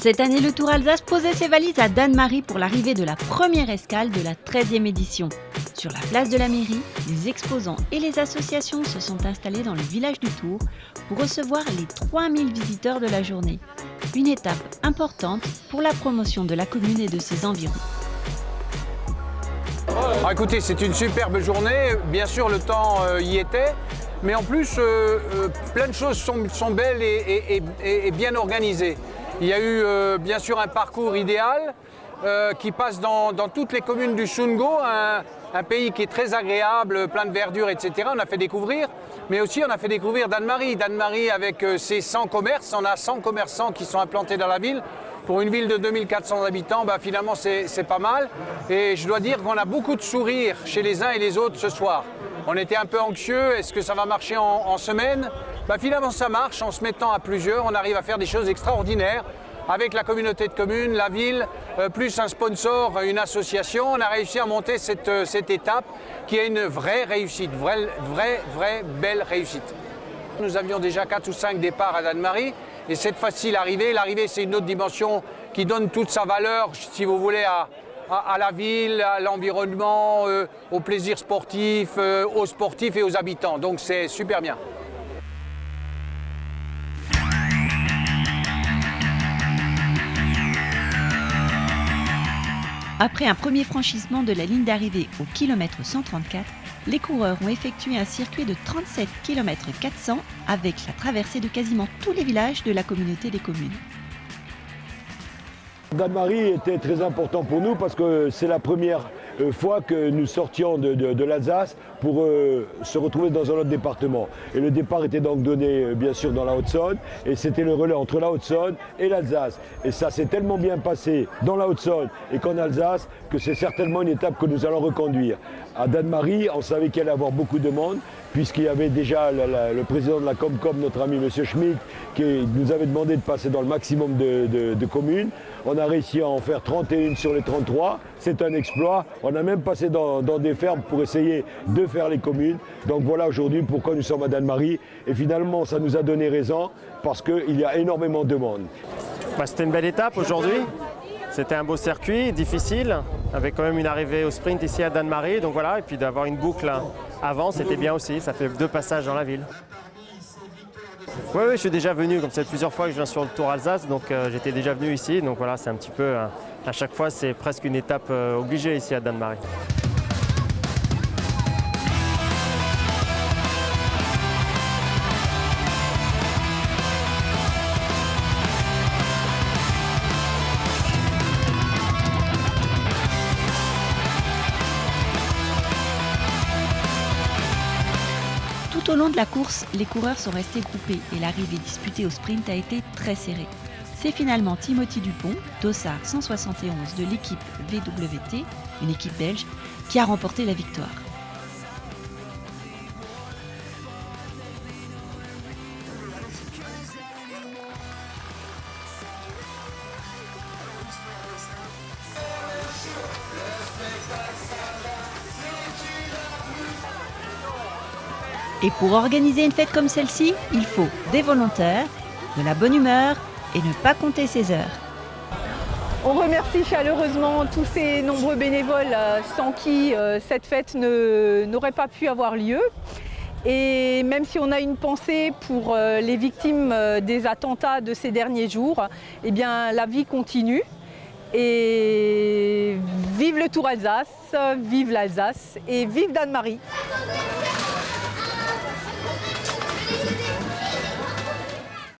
Cette année, le Tour Alsace posait ses valises à Dannemarie pour l'arrivée de la première escale de la 13e édition. Sur la place de la mairie, les exposants et les associations se sont installés dans le village du Tour pour recevoir les 3000 visiteurs de la journée. Une étape importante pour la promotion de la commune et de ses environs. Écoutez, c'est une superbe journée. Bien sûr, le temps y était. Mais en plus, plein de choses sont belles et bien organisées. Il y a eu bien sûr un parcours idéal qui passe dans toutes les communes du Sundgau, un pays qui est très agréable, plein de verdure, etc. On a fait découvrir, mais aussi on a fait découvrir Dannemarie. Dannemarie avec ses 100 commerces, on a 100 commerçants qui sont implantés dans la ville. Pour une ville de 2400 habitants, finalement c'est pas mal. Et je dois dire qu'on a beaucoup de sourires chez les uns et les autres ce soir. On était un peu anxieux, est-ce que ça va marcher en semaine ? Finalement ça marche, en se mettant à plusieurs, on arrive à faire des choses extraordinaires. Avec la communauté de communes, la ville, plus un sponsor, une association, on a réussi à monter cette étape qui est une vraie réussite, vraie belle réussite. Nous avions déjà 4 ou 5 départs à Dannemarie et cette fois-ci l'arrivée c'est une autre dimension qui donne toute sa valeur, si vous voulez, à la ville, à l'environnement, au plaisir sportif, aux sportifs et aux habitants. Donc c'est super bien. Après un premier franchissement de la ligne d'arrivée au kilomètre 134, les coureurs ont effectué un circuit de 37 km 400 avec la traversée de quasiment tous les villages de la communauté des communes. Dannemarie était très important pour nous parce que c'est la première fois que nous sortions de l'Alsace pour se retrouver dans un autre département. Et le départ était donc donné bien sûr dans la Haute-Saône et c'était le relais entre la Haute-Saône et l'Alsace. Et ça s'est tellement bien passé dans la Haute-Saône et qu'en Alsace que c'est certainement une étape que nous allons reconduire. À Dannemarie, on savait qu'il allait y avoir beaucoup de monde puisqu'il y avait déjà le président de la Comcom, notre ami M. Schmitt, qui nous avait demandé de passer dans le maximum de communes. On a réussi à en faire 31 sur les 33. C'est un exploit. On a même passé dans des fermes pour essayer de faire les communes. Donc voilà aujourd'hui pourquoi nous sommes à Dannemarie. Et finalement, ça nous a donné raison parce qu'il y a énormément de monde. C'était une belle étape aujourd'hui. C'était un beau circuit, difficile, avec quand même une arrivée au sprint ici à Dannemarie. Donc voilà, et puis d'avoir une boucle avant, c'était bien aussi. Ça fait 2 passages dans la ville. Oui, je suis déjà venu, comme c'est plusieurs fois que je viens sur le Tour Alsace, donc j'étais déjà venu ici. Donc voilà, c'est un petit peu, à chaque fois, c'est presque une étape obligée ici à Dannemarie. Tout au long de la course, les coureurs sont restés groupés et l'arrivée disputée au sprint a été très serrée. C'est finalement Timothy Dupont, dossard 171 de l'équipe VWT, une équipe belge, qui a remporté la victoire. Et pour organiser une fête comme celle-ci, il faut des volontaires, de la bonne humeur et ne pas compter ses heures. On remercie chaleureusement tous ces nombreux bénévoles sans qui cette fête n'aurait pas pu avoir lieu. Et même si on a une pensée pour les victimes des attentats de ces derniers jours, eh bien la vie continue. Et vive le Tour Alsace, vive l'Alsace et vive Dannemarie.